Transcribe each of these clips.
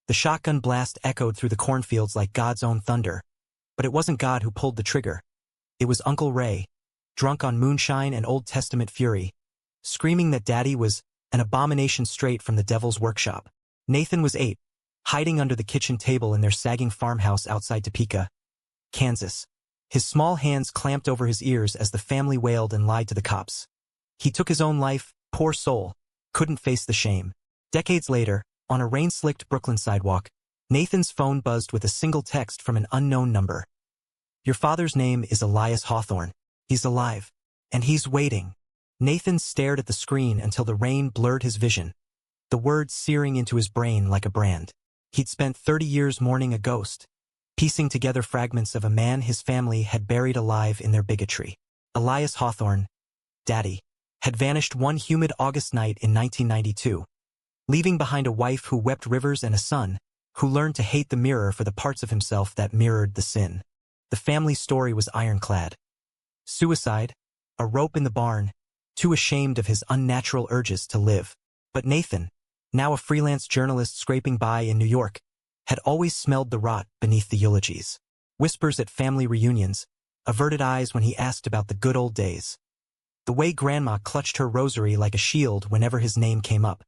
The shotgun blast echoed through the cornfields like God's own thunder. But it wasn't God who pulled the trigger. It was Uncle Ray, drunk on moonshine and Old Testament fury, screaming that Daddy was an abomination straight from the devil's workshop. Nathan was 8, hiding under the kitchen table in their sagging farmhouse outside Topeka, Kansas. His small hands clamped over his ears as the family wailed and lied to the cops. He took his own life, poor soul, couldn't face the shame. Decades later, on a rain-slicked Brooklyn sidewalk, Nathan's phone buzzed with a single text from an unknown number. "Your father's name is Elias Hawthorne. He's alive. And he's waiting." Nathan stared at the screen until the rain blurred his vision, the words searing into his brain like a brand. He'd spent 30 years mourning a ghost, piecing together fragments of a man his family had buried alive in their bigotry. Elias Hawthorne, Daddy, had vanished one humid August night in 1992, leaving behind a wife who wept rivers and a son who learned to hate the mirror for the parts of himself that mirrored the sin. The family story was ironclad. Suicide, a rope in the barn, too ashamed of his unnatural urges to live. But Nathan, now a freelance journalist scraping by in New York, had always smelled the rot beneath the eulogies. Whispers at family reunions, averted eyes when he asked about the good old days. The way Grandma clutched her rosary like a shield whenever his name came up.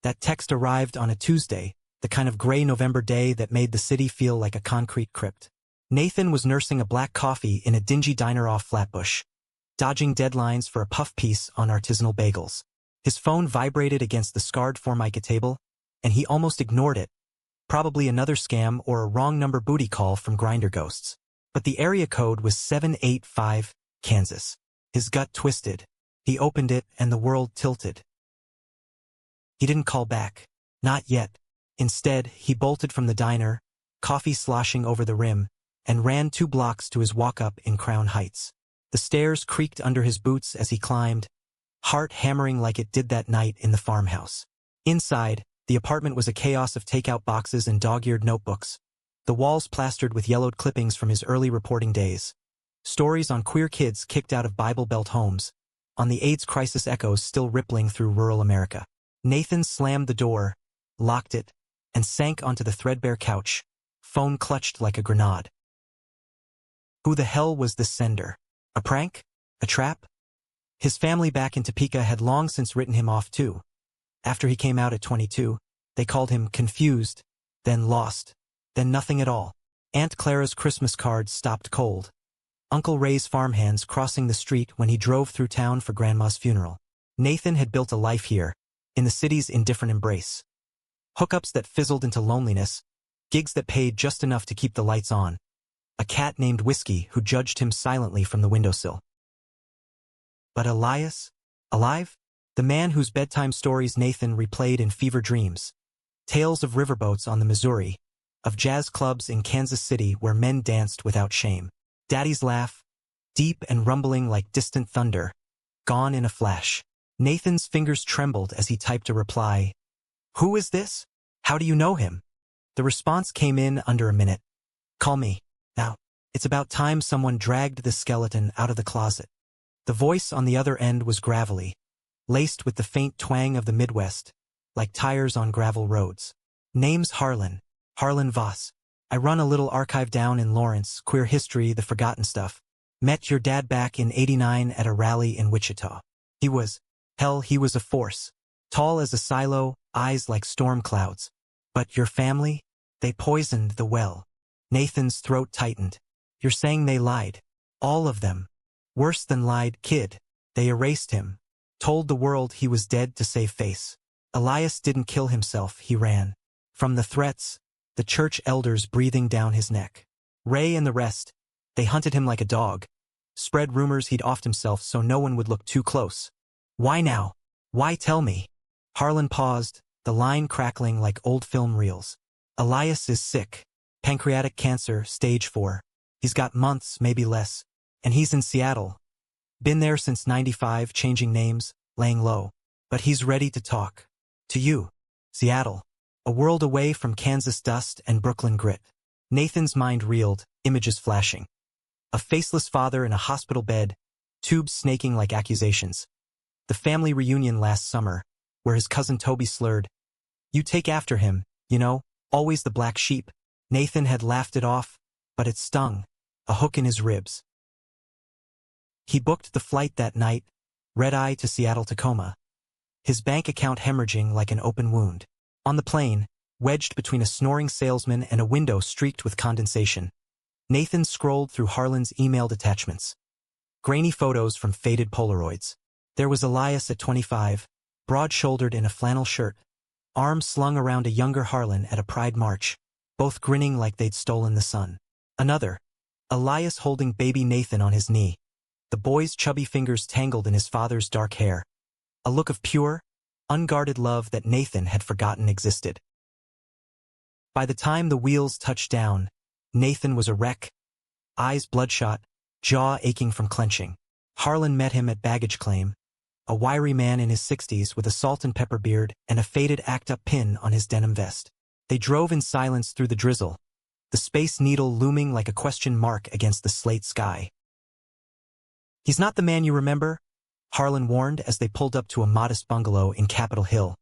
That text arrived on a Tuesday, the kind of gray November day that made the city feel like a concrete crypt. Nathan was nursing a black coffee in a dingy diner off Flatbush, dodging deadlines for a puff piece on artisanal bagels. His phone vibrated against the scarred Formica table, and he almost ignored it. Probably another scam or a wrong number booty call from Grindr ghosts. But the area code was 785, Kansas. His gut twisted. He opened it and the world tilted. He didn't call back. Not yet. Instead, he bolted from the diner, coffee sloshing over the rim, and ran 2 blocks to his walk-up in Crown Heights. The stairs creaked under his boots as he climbed, heart hammering like it did that night in the farmhouse. Inside, the apartment was a chaos of takeout boxes and dog-eared notebooks, the walls plastered with yellowed clippings from his early reporting days. Stories on queer kids kicked out of Bible Belt homes, on the AIDS crisis echoes still rippling through rural America. Nathan slammed the door, locked it, and sank onto the threadbare couch, phone clutched like a grenade. Who the hell was this sender? A prank? A trap? His family back in Topeka had long since written him off too. After he came out at 22, they called him confused, then lost, then nothing at all. Aunt Clara's Christmas cards stopped cold. Uncle Ray's farmhands crossing the street when he drove through town for Grandma's funeral. Nathan had built a life here, in the city's indifferent embrace. Hookups that fizzled into loneliness, gigs that paid just enough to keep the lights on. A cat named Whiskey who judged him silently from the windowsill. But Elias? Alive? The man whose bedtime stories Nathan replayed in fever dreams. Tales of riverboats on the Missouri, of jazz clubs in Kansas City where men danced without shame. Daddy's laugh, deep and rumbling like distant thunder, gone in a flash. Nathan's fingers trembled as he typed a reply. "Who is this? How do you know him?" The response came in under a minute. "Call me. Now, it's about time someone dragged the skeleton out of the closet." The voice on the other end was gravelly, laced with the faint twang of the Midwest, like tires on gravel roads. "Name's Harlan Voss. I run a little archive down in Lawrence, queer history, the forgotten stuff. Met your dad back in '89 at a rally in Wichita. He was a force. Tall as a silo, eyes like storm clouds. But your family? They poisoned the well." Nathan's throat tightened. "You're saying they lied? All of them? Worse than lied, kid. They erased him. Told the world he was dead to save face. Elias didn't kill himself, he ran. From the threats, the church elders breathing down his neck. Ray and the rest, they hunted him like a dog. Spread rumors he'd offed himself so no one would look too close. Why now? Why tell me?" Harlan paused, the line crackling like old film reels. "Elias is sick. Pancreatic cancer, stage 4. He's got months, maybe less. And he's in Seattle. Been there since '95, changing names, laying low. But he's ready to talk. To you. Seattle. A world away from Kansas dust and Brooklyn grit." Nathan's mind reeled, images flashing. A faceless father in a hospital bed, tubes snaking like accusations. The family reunion last summer, where his cousin Toby slurred, "You take after him, You know, always the black sheep. Nathan had laughed it off, but it stung, a hook in his ribs. He booked the flight that night, red-eye to Seattle-Tacoma, his bank account hemorrhaging like an open wound. On the plane, wedged between a snoring salesman and a window streaked with condensation, Nathan scrolled through Harlan's emailed attachments. Grainy photos from faded Polaroids. There was Elias at 25, broad-shouldered in a flannel shirt, arms slung around a younger Harlan at a pride march, both grinning like they'd stolen the sun. Another, Elias holding baby Nathan on his knee, the boy's chubby fingers tangled in his father's dark hair. A look of pure, unguarded love that Nathan had forgotten existed. By the time the wheels touched down, Nathan was a wreck, eyes bloodshot, jaw aching from clenching. Harlan met him at baggage claim, a wiry man in his 60s with a salt and pepper beard and a faded act-up pin on his denim vest. They drove in silence through the drizzle, the Space Needle looming like a question mark against the slate sky. "He's not the man you remember," Harlan warned as they pulled up to a modest bungalow in Capitol Hill,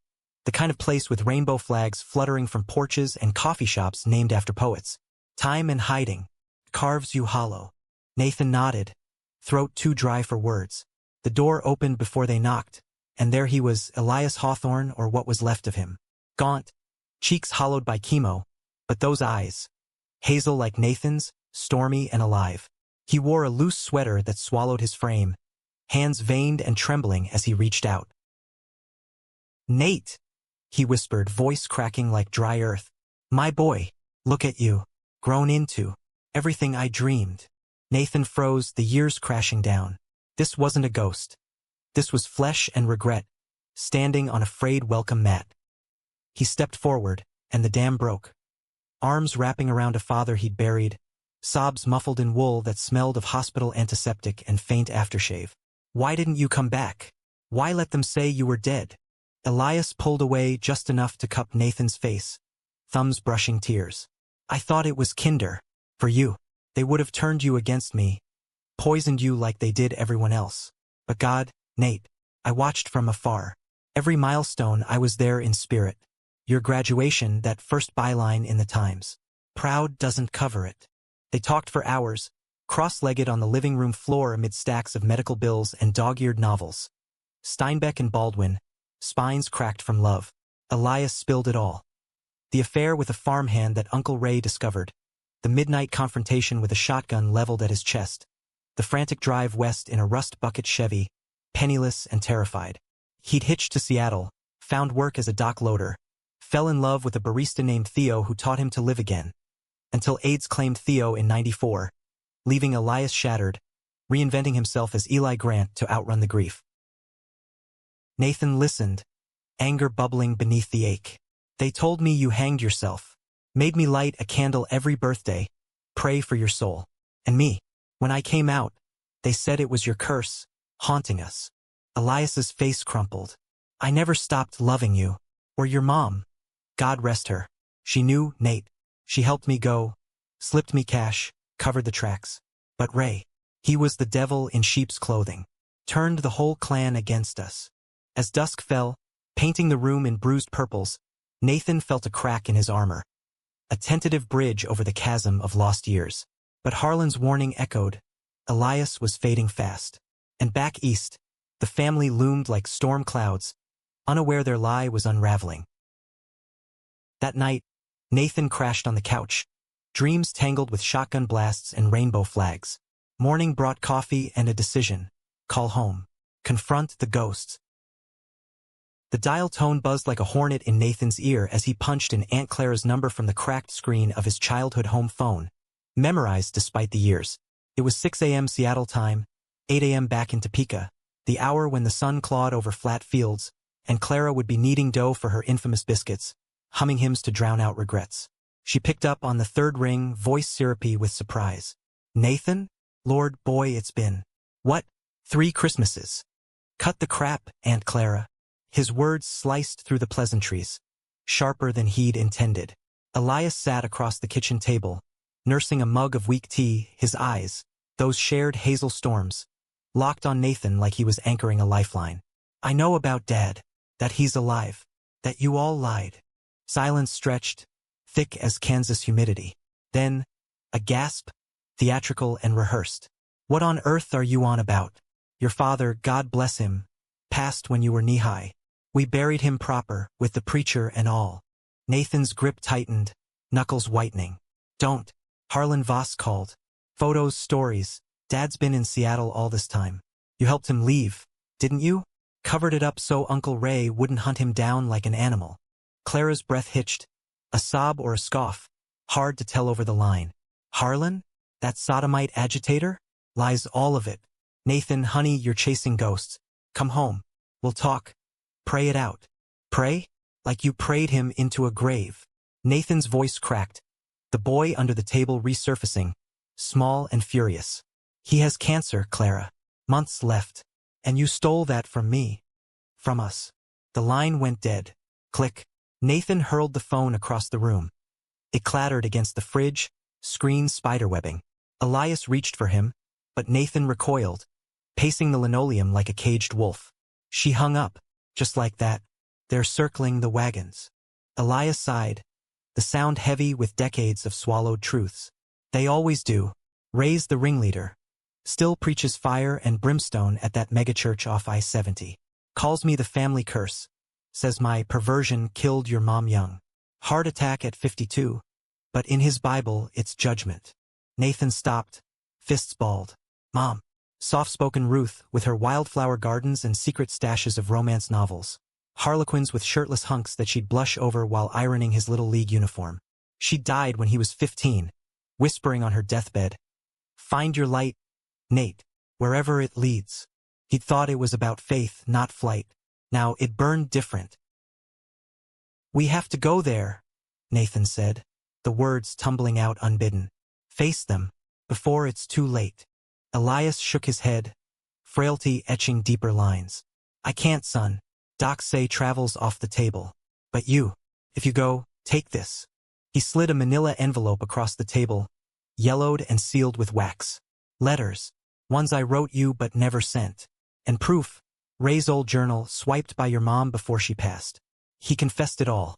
the kind of place with rainbow flags fluttering from porches and coffee shops named after poets. "Time and hiding carves you hollow." Nathan nodded, throat too dry for words. The door opened before they knocked, and there he was, Elias Hawthorne, or what was left of him. Gaunt, cheeks hollowed by chemo, but those eyes, hazel like Nathan's, stormy and alive. He wore a loose sweater that swallowed his frame, hands veined and trembling as he reached out. "Nate," he whispered, voice cracking like dry earth. "My boy, look at you, grown into everything I dreamed." Nathan froze, the years crashing down. This wasn't a ghost. This was flesh and regret, standing on a frayed welcome mat. He stepped forward, and the dam broke. Arms wrapping around a father he'd buried, sobs muffled in wool that smelled of hospital antiseptic and faint aftershave. "Why didn't you come back? Why let them say you were dead?" Elias pulled away just enough to cup Nathan's face, thumbs brushing tears. "I thought it was kinder. For you. They would have turned you against me, poisoned you like they did everyone else. But God, Nate, I watched from afar. Every milestone I was there in spirit. Your graduation, that first byline in the Times. Proud doesn't cover it." They talked for hours, cross-legged on the living room floor amid stacks of medical bills and dog-eared novels. Steinbeck and Baldwin, spines cracked from love. Elias spilled it all. The affair with a farmhand that Uncle Ray discovered. The midnight confrontation with a shotgun leveled at his chest. The frantic drive west in a rust-bucket Chevy, penniless and terrified. He'd hitched to Seattle, found work as a dock loader, fell in love with a barista named Theo who taught him to live again. Until AIDS claimed Theo in '94, leaving Elias shattered, reinventing himself as Eli Grant to outrun the grief. Nathan listened, anger bubbling beneath the ache. "They told me you hanged yourself. Made me light a candle every birthday, pray for your soul. And me, when I came out, they said it was your curse, haunting us." Elias's face crumpled. "I never stopped loving you. Or your mom. God rest her. She knew, Nate. She helped me go, slipped me cash, covered the tracks. But Ray, he was the devil in sheep's clothing. Turned the whole clan against us." As dusk fell, painting the room in bruised purples, Nathan felt a crack in his armor. A tentative bridge over the chasm of lost years. But Harlan's warning echoed. Elias was fading fast. And back east, the family loomed like storm clouds, unaware their lie was unraveling. That night, Nathan crashed on the couch, dreams tangled with shotgun blasts and rainbow flags. Morning brought coffee and a decision. Call home. Confront the ghosts. The dial tone buzzed like a hornet in Nathan's ear as he punched in Aunt Clara's number from the cracked screen of his childhood home phone, memorized despite the years. It was 6 a.m. Seattle time, 8 a.m. back in Topeka, the hour when the sun clawed over flat fields, and Clara would be kneading dough for her infamous biscuits, humming hymns to drown out regrets. She picked up on the third ring, voice syrupy with surprise. "Nathan? Lord, boy, it's been. What? 3 Christmases. Cut the crap, Aunt Clara." His words sliced through the pleasantries, sharper than he'd intended. Elias sat across the kitchen table, nursing a mug of weak tea, his eyes, those shared hazel storms, locked on Nathan like he was anchoring a lifeline. "I know about Dad, that he's alive, that you all lied. Silence stretched, thick as Kansas humidity. Then, a gasp, theatrical and rehearsed. What on earth are you on about? Your father, God bless him, passed when you were knee-high. We buried him proper, with the preacher and all. Nathan's grip tightened, knuckles whitening. Don't. Harlan Voss called. Photos, stories. Dad's been in Seattle all this time. You helped him leave, didn't you? Covered it up so Uncle Ray wouldn't hunt him down like an animal. Clara's breath hitched. A sob or a scoff. Hard to tell over the line. Harlan? That sodomite agitator? Lies all of it. Nathan, honey, you're chasing ghosts. Come home. We'll talk. Pray it out. Pray? Like you prayed him into a grave. Nathan's voice cracked. The boy under the table resurfacing, small and furious. He has cancer, Clara. Months left. And you stole that from me. From us. The line went dead. Click. Nathan hurled the phone across the room. It clattered against the fridge, screen spiderwebbing. Elias reached for him, but Nathan recoiled, pacing the linoleum like a caged wolf. She hung up, just like that. They're circling the wagons. Elias sighed, the sound heavy with decades of swallowed truths. They always do. Ray's the ringleader. Still preaches fire and brimstone at that megachurch off I-70. Calls me the family curse. Says my perversion killed your mom young. Heart attack at 52. But in his Bible, it's judgment. Nathan stopped, fists balled. Mom. Soft-spoken Ruth, with her wildflower gardens and secret stashes of romance novels. Harlequins with shirtless hunks that she'd blush over while ironing his Little League uniform. She died when he was 15, whispering on her deathbed, "Find your light, Nate, wherever it leads." He'd thought it was about faith, not flight. Now it burned different. "We have to go there," Nathan said, the words tumbling out unbidden. "Face them, before it's too late." Elias shook his head, frailty etching deeper lines. "I can't, son. Docs say travel's off the table. But you, if you go, take this." He slid a manila envelope across the table, yellowed and sealed with wax. "Letters. Ones I wrote you but never sent. And proof. Ray's old journal, swiped by your mom before she passed." He confessed it all.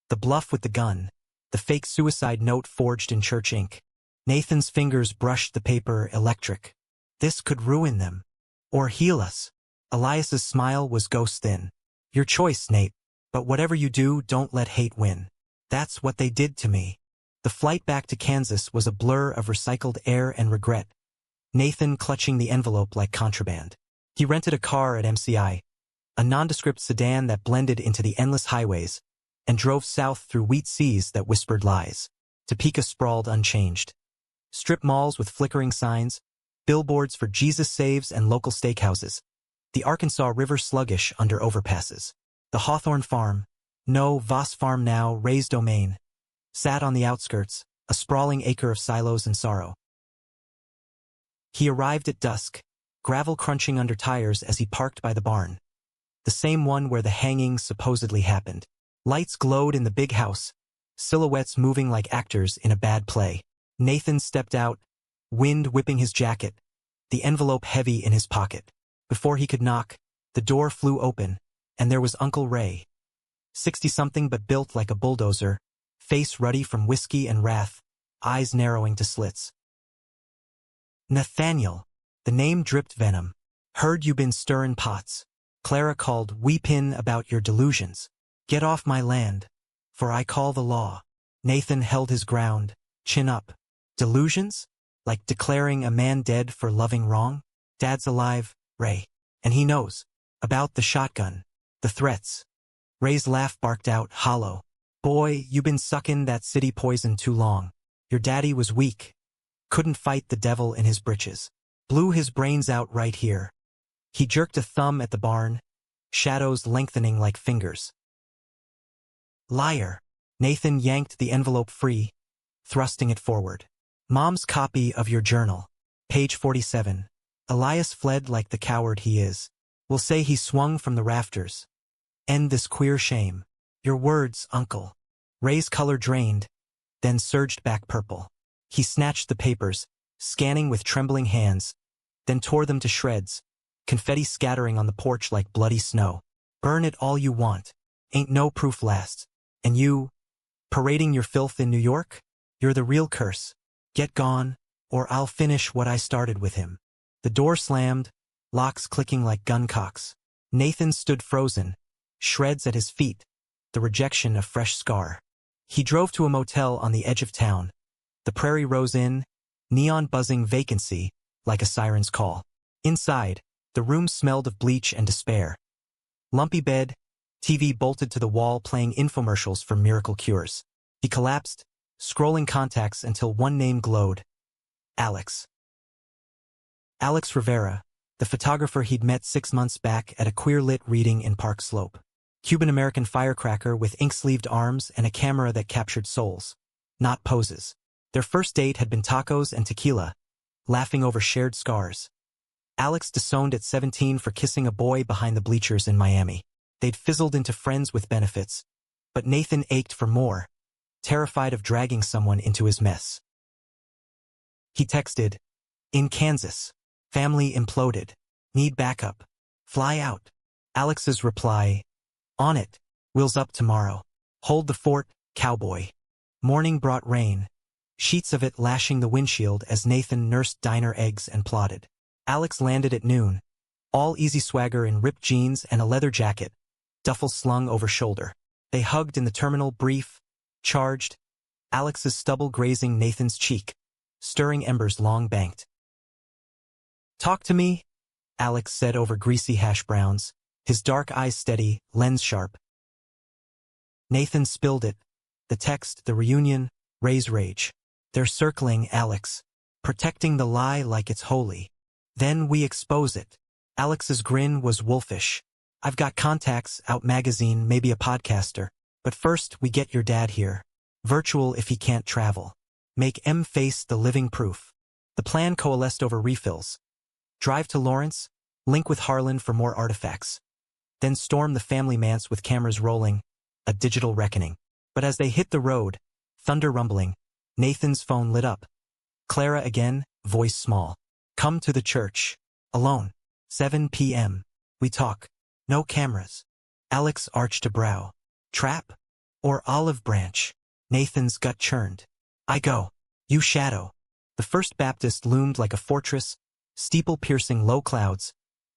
The bluff with the gun, the fake suicide note forged in church ink. Nathan's fingers brushed the paper electric. This could ruin them. Or heal us. Elias's smile was ghost thin. "Your choice, Nate. But whatever you do, don't let hate win. That's what they did to me." The flight back to Kansas was a blur of recycled air and regret. Nathan clutching the envelope like contraband. He rented a car at MCI, a nondescript sedan that blended into the endless highways, and drove south through wheat seas that whispered lies. Topeka sprawled unchanged. Strip malls with flickering signs, billboards for Jesus Saves and local steakhouses. The Arkansas River sluggish under overpasses. The Hawthorne Farm, no Voss Farm now, Ray's domain, sat on the outskirts, a sprawling acre of silos and sorrow. He arrived at dusk, gravel crunching under tires as he parked by the barn. The same one where the hanging supposedly happened. Lights glowed in the big house, silhouettes moving like actors in a bad play. Nathan stepped out, wind whipping his jacket, the envelope heavy in his pocket. Before he could knock, the door flew open, and there was Uncle Ray. 60-something but built like a bulldozer, face ruddy from whiskey and wrath, eyes narrowing to slits. "Nathaniel." The name dripped venom. "Heard you been stirrin' pots." Clara called, "Weepin' about your delusions. Get off my land, for I call the law." Nathan held his ground, chin up. Delusions? Like declaring a man dead for loving wrong? Dad's alive, Ray. And he knows. About the shotgun. The threats. Ray's laugh barked out, hollow. "Boy, you been suckin' that city poison too long. Your daddy was weak. Couldn't fight the devil in his britches. Blew his brains out right here." He jerked a thumb at the barn, shadows lengthening like fingers. "Liar." Nathan yanked the envelope free, thrusting it forward. "Mom's copy of your journal. Page 47. Elias fled like the coward he is. We'll say he swung from the rafters. End this queer shame. Your words, Uncle." Ray's color drained, then surged back purple. He snatched the papers, scanning with trembling hands, then tore them to shreds, confetti scattering on the porch like bloody snow. "Burn it all you want. Ain't no proof lasts. And you, parading your filth in New York? You're the real curse. Get gone, or I'll finish what I started with him. The door slammed, locks clicking like gun cocks. Nathan stood frozen, shreds at his feet, the rejection a fresh scar. He drove to a motel on the edge of town. The Prairie Rose Inn, neon buzzing vacancy, like a siren's call. Inside, the room smelled of bleach and despair. Lumpy bed, TV bolted to the wall playing infomercials for miracle cures. He collapsed, scrolling contacts until one name glowed. Alex. Alex Rivera, the photographer he'd met 6 months back at a queer-lit reading in Park Slope. Cuban-American firecracker with ink-sleeved arms and a camera that captured souls, not poses. Their first date had been tacos and tequila, laughing over shared scars. Alex disowned at 17 for kissing a boy behind the bleachers in Miami. They'd fizzled into friends with benefits. But Nathan ached for more, terrified of dragging someone into his mess. He texted, "In Kansas. Family imploded. Need backup. Fly out." Alex's reply, "On it. Wheels up tomorrow. Hold the fort, cowboy." Morning brought rain, sheets of it lashing the windshield as Nathan nursed diner eggs and plotted. Alex landed at noon, all easy swagger in ripped jeans and a leather jacket, duffel slung over shoulder. They hugged in the terminal, brief, charged, Alex's stubble grazing Nathan's cheek, stirring embers long banked. "Talk to me," Alex said over greasy hash browns, his dark eyes steady, lens sharp. Nathan spilled it, the text, the reunion, Ray's rage. They're circling Alex, protecting the lie like it's holy. Then we expose it. Alex's grin was wolfish. "I've got contacts, out magazine, maybe a podcaster. But first we get your dad here. Virtual if he can't travel. Make M face the living proof." The plan coalesced over refills. Drive to Lawrence, link with Harlan for more artifacts. Then storm the family manse with cameras rolling, a digital reckoning. But as they hit the road, thunder rumbling, Nathan's phone lit up. Clara again, voice small. "Come to the church. Alone. 7 p.m. We talk. No cameras." Alex arched a brow. "Trap? Or olive branch?" Nathan's gut churned. "I go. You shadow." The First Baptist loomed like a fortress, steeple piercing low clouds,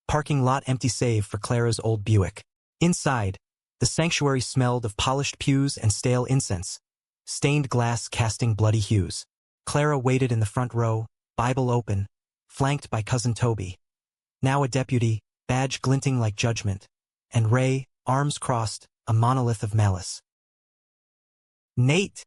parking lot empty save for Clara's old Buick. Inside, the sanctuary smelled of polished pews and stale incense, stained glass casting bloody hues. Clara waited in the front row, Bible open, flanked by Cousin Toby. Now a deputy, badge glinting like judgment, and Ray, arms crossed, a monolith of malice. "Nate,"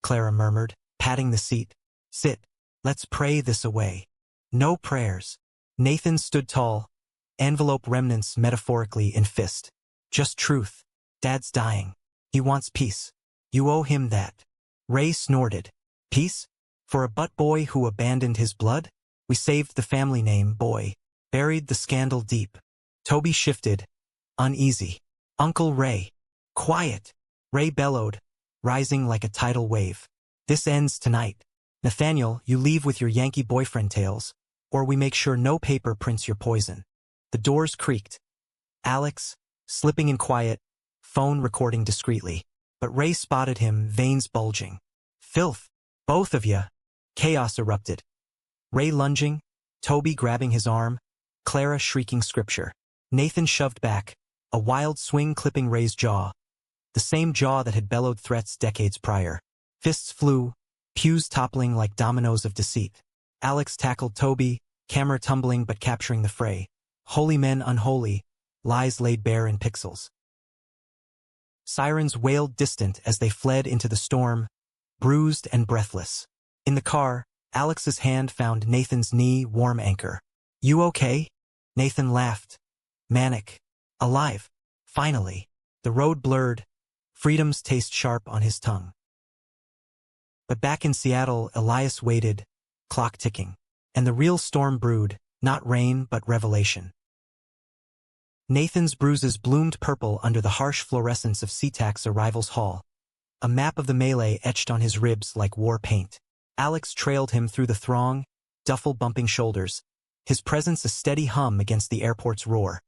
Clara murmured, patting the seat. "Sit. Let's pray this away." No prayers. Nathan stood tall, envelope remnants metaphorically in fist. "Just truth. Dad's dying. He wants peace. You owe him that." Ray snorted. "Peace? For a butt boy who abandoned his blood? We saved the family name, boy. Buried the scandal deep." Toby shifted, uneasy. "Uncle Ray." "Quiet." Ray bellowed, rising like a tidal wave. "This ends tonight. Nathaniel, you leave with your Yankee boyfriend tales, or we make sure no paper prints your poison." The doors creaked. Alex, slipping in quiet, phone recording discreetly. But Ray spotted him, veins bulging. "Filth. Both of ya." Chaos erupted. Ray lunging, Toby grabbing his arm, Clara shrieking scripture. Nathan shoved back, a wild swing clipping Ray's jaw. The same jaw that had bellowed threats decades prior. Fists flew, pews toppling like dominoes of deceit. Alex tackled Toby, camera tumbling but capturing the fray. Holy men unholy, lies laid bare in pixels. Sirens wailed distant as they fled into the storm, bruised and breathless. In the car, Alex's hand found Nathan's knee, warm anchor. "You okay?" Nathan laughed. Manic. Alive. Finally. The road blurred, freedom's taste sharp on his tongue. But back in Seattle, Elias waited, clock ticking. And the real storm brewed, not rain but revelation. Nathan's bruises bloomed purple under the harsh fluorescence of SeaTac's arrivals hall. A map of the melee etched on his ribs like war paint. Alex trailed him through the throng, duffel bumping shoulders, his presence a steady hum against the airport's roar.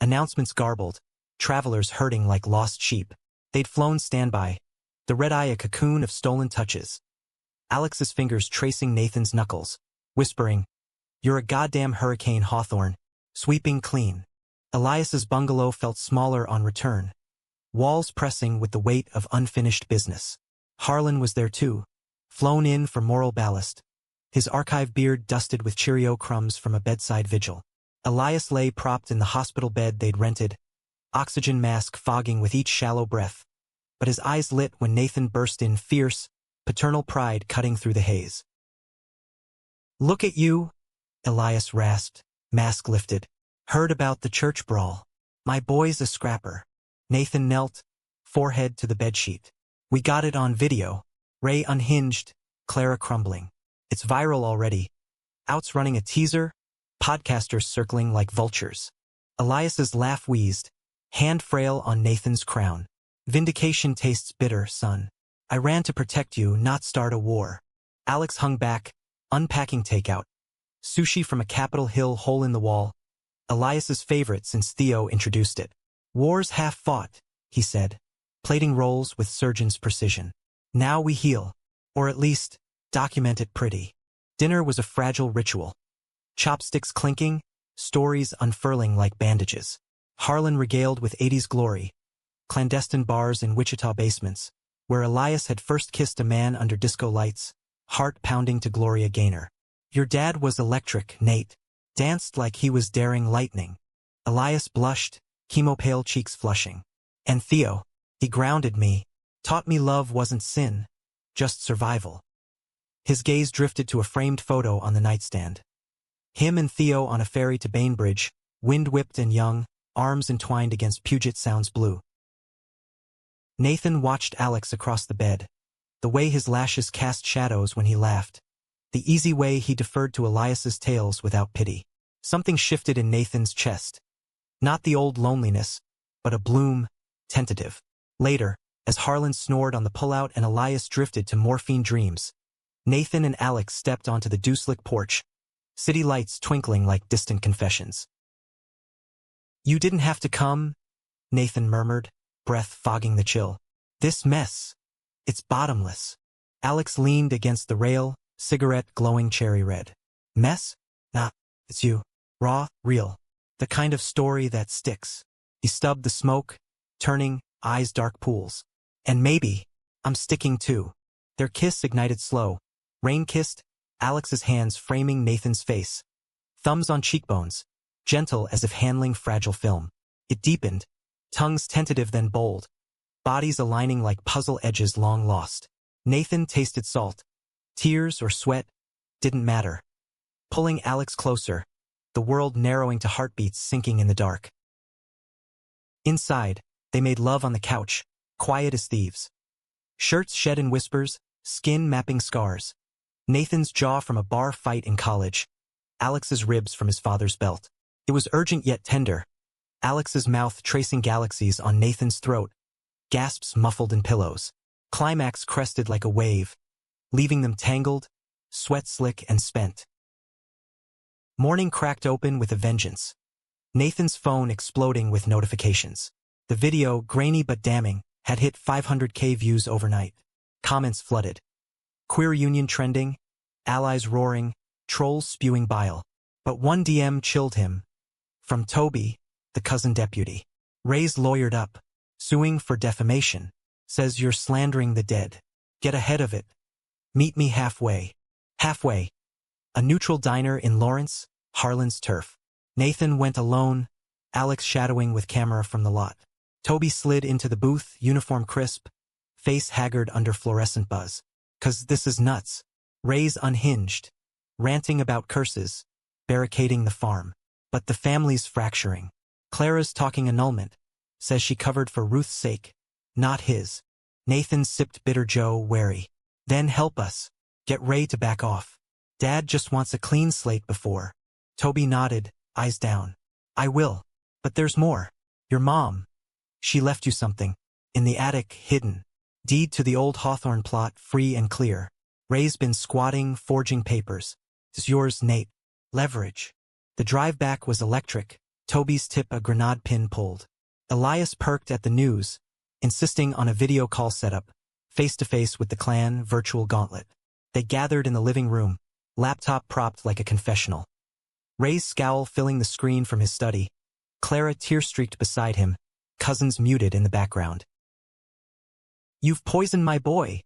Announcements garbled, travelers herding like lost sheep. They'd flown standby, the red eye a cocoon of stolen touches. Alex's fingers tracing Nathan's knuckles, whispering, "You're a goddamn Hurricane Hawthorne, sweeping clean." Elias's bungalow felt smaller on return, walls pressing with the weight of unfinished business. Harlan was there too, flown in for moral ballast, his archive beard dusted with Cheerio crumbs from a bedside vigil. Elias lay propped in the hospital bed they'd rented, oxygen mask fogging with each shallow breath, but his eyes lit when Nathan burst in, fierce, paternal pride cutting through the haze. "Look at you," Elias rasped, mask lifted. "Heard about the church brawl. My boy's a scrapper." Nathan knelt, forehead to the bedsheet. "We got it on video." Ray unhinged, Clara crumbling. "It's viral already. Outs running a teaser, podcasters circling like vultures." Elias's laugh wheezed, hand frail on Nathan's crown. "Vindication tastes bitter, son. I ran to protect you, not start a war." Alex hung back, unpacking takeout. Sushi from a Capitol Hill hole in the wall, Elias's favorite since Theo introduced it. "War's half fought," he said, plating rolls with surgeon's precision. "Now we heal, or at least, document it pretty." Dinner was a fragile ritual. Chopsticks clinking, stories unfurling like bandages. Harlan regaled with 80s glory, clandestine bars in Wichita basements, where Elias had first kissed a man under disco lights, heart pounding to Gloria Gaynor. "Your dad was electric," Nate danced like he was daring lightning. Elias blushed, chemo-pale cheeks flushing. "And Theo, he grounded me, taught me love wasn't sin, just survival." His gaze drifted to a framed photo on the nightstand. Him and Theo on a ferry to Bainbridge, wind-whipped and young, arms entwined against Puget Sound's blue. Nathan watched Alex across the bed, the way his lashes cast shadows when he laughed, the easy way he deferred to Elias's tales without pity. Something shifted in Nathan's chest. Not the old loneliness, but a bloom, tentative. Later, as Harlan snored on the pullout and Elias drifted to morphine dreams, Nathan and Alex stepped onto the dew-slick porch, city lights twinkling like distant confessions. "You didn't have to come," Nathan murmured, breath fogging the chill. "This mess, it's bottomless." Alex leaned against the rail, cigarette glowing cherry red. "Mess? Nah, it's you. Raw, real. The kind of story that sticks." He stubbed the smoke, turning, eyes dark pools. "And maybe, I'm sticking too." Their kiss ignited slow, rain-kissed, Alex's hands framing Nathan's face. Thumbs on cheekbones, gentle as if handling fragile film. It deepened, tongues tentative then bold, bodies aligning like puzzle edges long lost. Nathan tasted salt. Tears or sweat, didn't matter. Pulling Alex closer, the world narrowing to heartbeats sinking in the dark. Inside, they made love on the couch, quiet as thieves. Shirts shed in whispers, skin mapping scars. Nathan's jaw from a bar fight in college, Alex's ribs from his father's belt. It was urgent yet tender. Alex's mouth tracing galaxies on Nathan's throat, gasps muffled in pillows. Climax crested like a wave, leaving them tangled, sweat slick and spent. Morning cracked open with a vengeance. Nathan's phone exploding with notifications. The video, grainy but damning, had hit 500K views overnight. Comments flooded. Queer union trending, allies roaring, trolls spewing bile. But one DM chilled him. From Toby, the cousin deputy. Ray's lawyered up, suing for defamation. Says you're slandering the dead. Get ahead of it. Meet me halfway. Halfway. A neutral diner in Lawrence, Harlan's turf. Nathan went alone, Alex shadowing with camera from the lot. Toby slid into the booth, uniform crisp, face haggard under fluorescent buzz. "'Cause this is nuts." Ray's unhinged, ranting about curses, barricading the farm. But the family's fracturing. Clara's talking annulment, says she covered for Ruth's sake, not his. Nathan sipped bitter Joe, wary. "Then help us. Get Ray to back off. Dad just wants a clean slate before." Toby nodded, eyes down. "I will. But there's more. Your mom. She left you something. In the attic, hidden. Deed to the old Hawthorne plot, free and clear. Ray's been squatting, forging papers. It's yours, Nate. Leverage." The drive back was electric, Toby's tip a grenade pin pulled. Elias perked at the news, insisting on a video call setup, face-to-face with the clan virtual gauntlet. They gathered in the living room, laptop propped like a confessional. Ray's scowl filling the screen from his study, Clara tear-streaked beside him, cousins muted in the background. "You've poisoned my boy."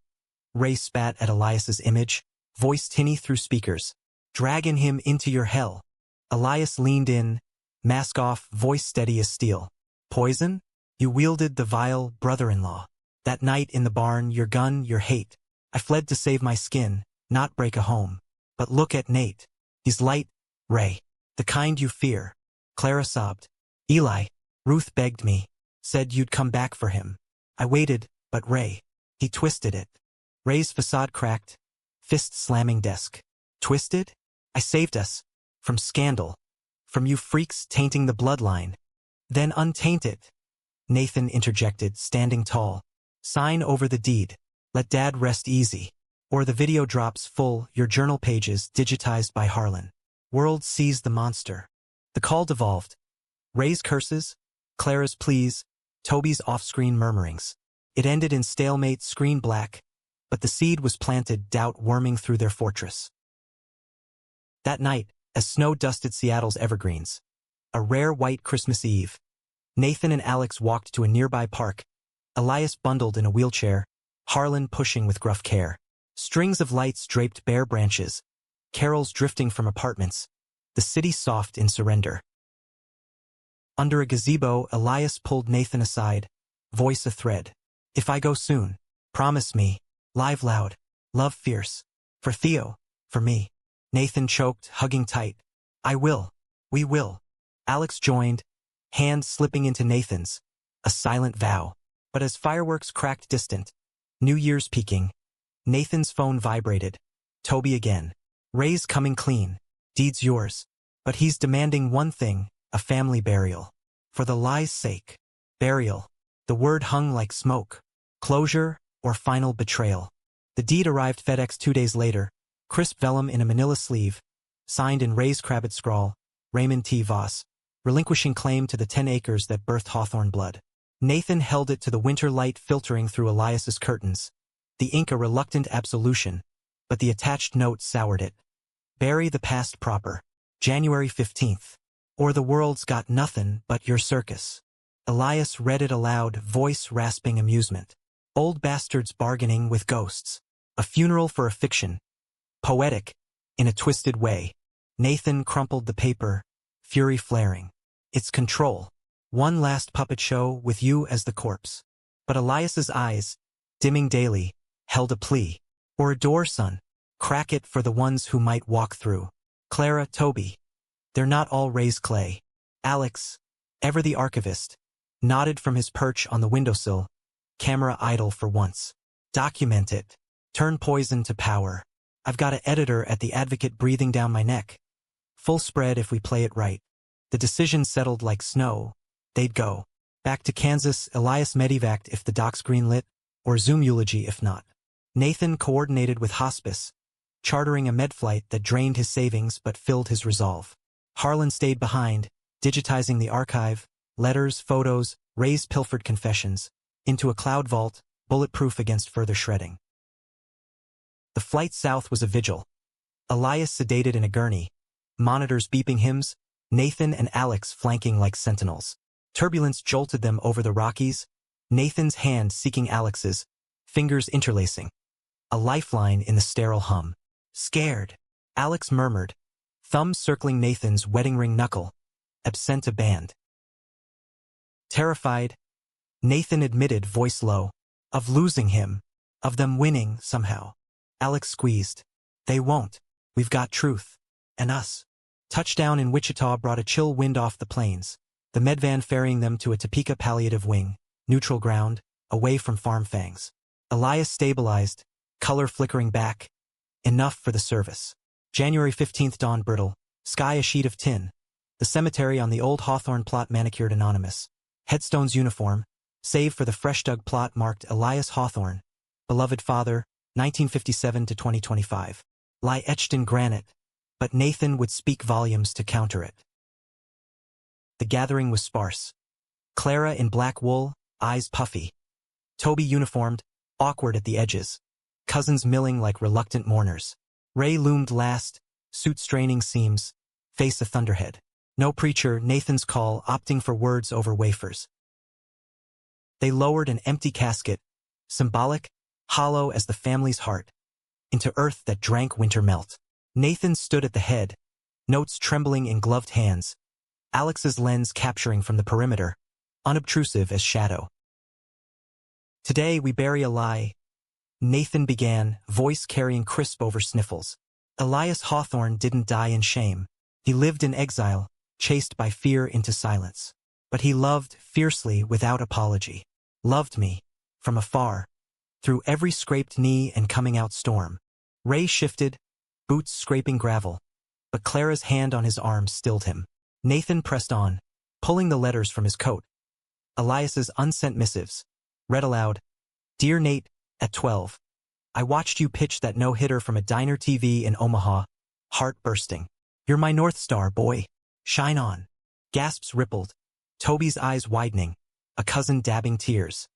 Ray spat at Elias's image, voice tinny through speakers. "Dragging him into your hell." Elias leaned in, mask off, voice steady as steel. "Poison? You wielded the vile brother-in-law. That night in the barn, your gun, your hate. I fled to save my skin, not break a home. But look at Nate. He's light, Ray. The kind you fear." Clara sobbed. "Eli, Ruth begged me, said you'd come back for him. I waited, but Ray, he twisted it." Ray's facade cracked, fist slamming desk. "Twisted? I saved us. From scandal. From you freaks tainting the bloodline. Then untaint it." Nathan interjected, standing tall. "Sign over the deed. Let Dad rest easy. Or the video drops full, your journal pages digitized by Harlan. World sees the monster." The call devolved. Ray's curses, Clara's pleas, Toby's off-screen murmurings. It ended in stalemate, screen black, but the seed was planted, doubt worming through their fortress. That night, as snow dusted Seattle's evergreens, a rare white Christmas Eve, Nathan and Alex walked to a nearby park, Elias bundled in a wheelchair, Harlan pushing with gruff care. Strings of lights draped bare branches, carols drifting from apartments, the city soft in surrender. Under a gazebo, Elias pulled Nathan aside, voice a thread. "If I go soon, promise me, live loud, love fierce. For Theo, for me." Nathan choked, hugging tight. "I will. We will." Alex joined, hand slipping into Nathan's, a silent vow. But as fireworks cracked distant, New Year's peaking, Nathan's phone vibrated. Toby again. "Ray's coming clean. Deed's yours. But he's demanding one thing, a family burial. For the lie's sake." Burial. The word hung like smoke. Closure or final betrayal. The deed arrived FedEx 2 days later, crisp vellum in a manila sleeve, signed in Ray's crabbed scrawl, Raymond T. Voss, relinquishing claim to the 10 acres that birthed Hawthorne blood. Nathan held it to the winter light filtering through Elias's curtains, the ink a reluctant absolution, but the attached note soured it. "Bury the past proper. January 15th. Or the world's got nothing but your circus." Elias read it aloud, voice rasping amusement. "Old bastards bargaining with ghosts. A funeral for a fiction. Poetic, in a twisted way." Nathan crumpled the paper, fury flaring. "It's control. One last puppet show with you as the corpse." But Elias's eyes, dimming daily, held a plea. "Or a door, son. Crack it for the ones who might walk through." Clara, Toby. They're not all Ray's clay. Alex, ever the archivist, nodded from his perch on the windowsill, camera idle for once. "Document it. Turn poison to power. I've got an editor at the Advocate breathing down my neck. Full spread if we play it right." The decision settled like snow. They'd go. Back to Kansas, Elias medevaced if the doc's greenlit, or Zoom eulogy if not. Nathan coordinated with hospice, chartering a med flight that drained his savings but filled his resolve. Harlan stayed behind, digitizing the archive, letters, photos, Ray's pilfered confessions, into a cloud vault, bulletproof against further shredding. The flight south was a vigil. Elias sedated in a gurney, monitors beeping hymns, Nathan and Alex flanking like sentinels. Turbulence jolted them over the Rockies, Nathan's hand seeking Alex's, fingers interlacing. A lifeline in the sterile hum. "Scared," Alex murmured, thumb circling Nathan's wedding ring knuckle, absent a band. Terrified, Nathan admitted, voice low, of losing him, of them winning somehow. Alex squeezed. "They won't. We've got truth. And us." Touchdown in Wichita brought a chill wind off the plains, the medvan ferrying them to a Topeka palliative wing, neutral ground, away from farm fangs. Elias stabilized, color flickering back. Enough for the service. January 15th dawn brittle, sky a sheet of tin. The cemetery on the old Hawthorne plot manicured anonymous. Headstone's uniform, save for the fresh-dug plot marked Elias Hawthorne, beloved father, 1957 to 2025. Lie etched in granite, but Nathan would speak volumes to counter it. The gathering was sparse. Clara in black wool, eyes puffy. Toby uniformed, awkward at the edges. Cousins milling like reluctant mourners. Ray loomed last, suit straining seams, face a thunderhead. No preacher, Nathan's call, opting for words over wafers. They lowered an empty casket, symbolic, hollow as the family's heart, into earth that drank winter melt. Nathan stood at the head, notes trembling in gloved hands, Alex's lens capturing from the perimeter, unobtrusive as shadow. Today we bury a lie, Nathan began, voice carrying crisp over sniffles. Elias Hawthorne didn't die in shame. He lived in exile, chased by fear into silence. But he loved fiercely without apology. Loved me, from afar, through every scraped knee and coming out storm. Ray shifted, boots scraping gravel, but Clara's hand on his arm stilled him. Nathan pressed on, pulling the letters from his coat. Elias's unsent missives, read aloud, "Dear Nate, at 12. I watched you pitch that no-hitter from a diner TV in Omaha, heart bursting. You're my North Star, boy. Shine on." Gasps rippled, Toby's eyes widening, a cousin dabbing tears.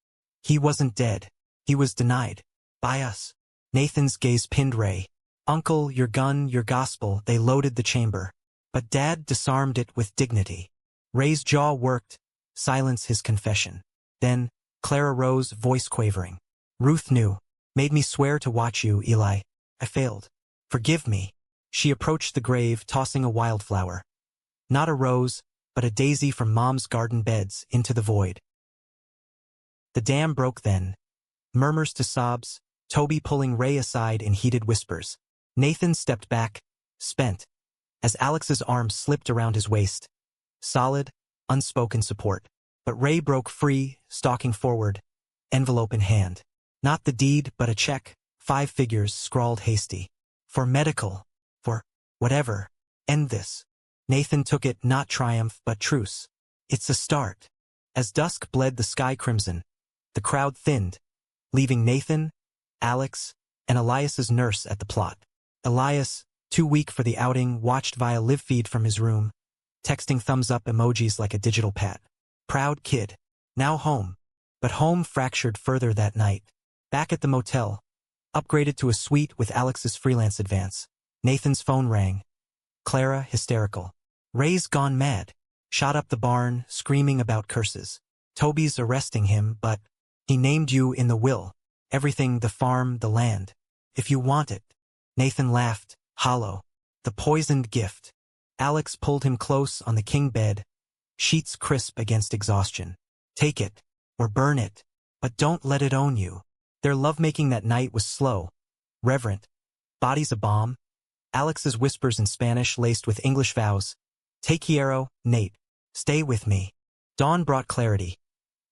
He wasn't dead. He was denied. By us. Nathan's gaze pinned Ray. "Uncle, your gun, your gospel," they loaded the chamber. But Dad disarmed it with dignity. Ray's jaw worked, silence his confession. Then, Clara rose, voice quavering. "Ruth knew. Made me swear to watch you, Eli. I failed. Forgive me." She approached the grave, tossing a wildflower. Not a rose, but a daisy from Mom's garden beds, into the void. The dam broke then. Murmurs to sobs, Toby pulling Ray aside in heated whispers. Nathan stepped back, spent, as Alex's arm slipped around his waist. Solid, unspoken support. But Ray broke free, stalking forward, envelope in hand. Not the deed, but a check, 5 figures, scrawled hasty. For medical, for whatever. End this. Nathan took it, not triumph, but truce. It's a start. As dusk bled the sky crimson, the crowd thinned, leaving Nathan, Alex, and Elias's nurse at the plot. Elias, too weak for the outing, watched via live feed from his room, texting thumbs-up emojis like a digital pat. Proud kid. Now home. But home fractured further that night. Back at the motel, upgraded to a suite with Alex's freelance advance. Nathan's phone rang. Clara, hysterical. Ray's gone mad. Shot up the barn, screaming about curses. Toby's arresting him, but he named you in the will. Everything, the farm, the land. If you want it. Nathan laughed, hollow. The poisoned gift. Alex pulled him close on the king bed, sheets crisp against exhaustion. Take it, or burn it, but don't let it own you. Their lovemaking that night was slow, reverent. Body's a bomb. Alex's whispers in Spanish laced with English vows. Te quiero, Nate. Stay with me. Dawn brought clarity.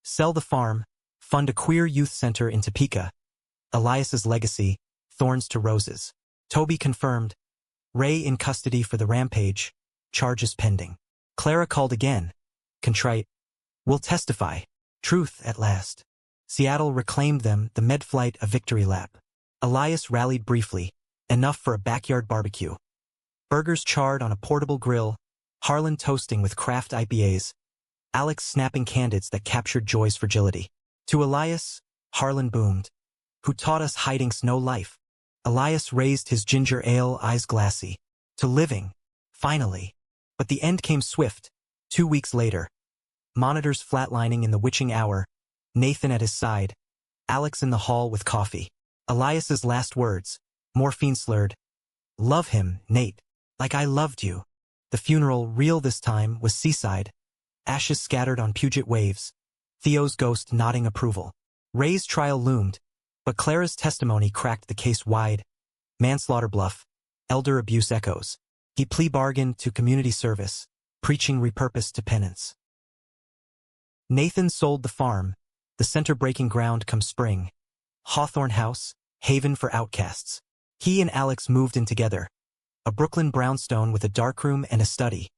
Sell the farm, fund a queer youth center in Topeka. Elias's legacy, thorns to roses. Toby confirmed. Ray in custody for the rampage, charges pending. Clara called again. Contrite. We'll testify. Truth at last. Seattle reclaimed them, the med flight a victory lap. Elias rallied briefly, enough for a backyard barbecue. Burgers charred on a portable grill, Harlan toasting with craft IPAs, Alex snapping candids that captured Joy's fragility. To Elias, Harlan boomed. Who taught us hiding's no life? Elias raised his ginger ale, eyes glassy. To living, finally. But the end came swift. 2 weeks later. Monitors flatlining in the witching hour, Nathan at his side, Alex in the hall with coffee. Elias's last words, morphine slurred. Love him, Nate. Like I loved you. The funeral, real this time, was seaside. Ashes scattered on Puget waves. Theo's ghost nodding approval. Ray's trial loomed, but Clara's testimony cracked the case wide. Manslaughter bluff. Elder abuse echoes. He plea bargained to community service, preaching repurposed to penance. Nathan sold the farm, the center-breaking ground come spring. Hawthorne House, haven for outcasts. He and Alex moved in together. A Brooklyn brownstone with a darkroom and a study.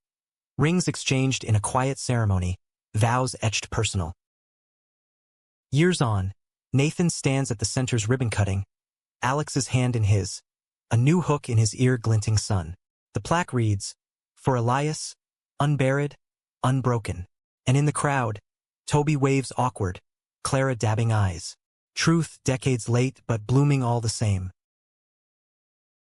Rings exchanged in a quiet ceremony, vows etched personal. Years on, Nathan stands at the center's ribbon cutting, Alex's hand in his, a new hook in his ear glinting sun. The plaque reads, For Elias, unburied, unbroken. And in the crowd, Toby waves awkward, Clara dabbing eyes. Truth, decades late but blooming all the same.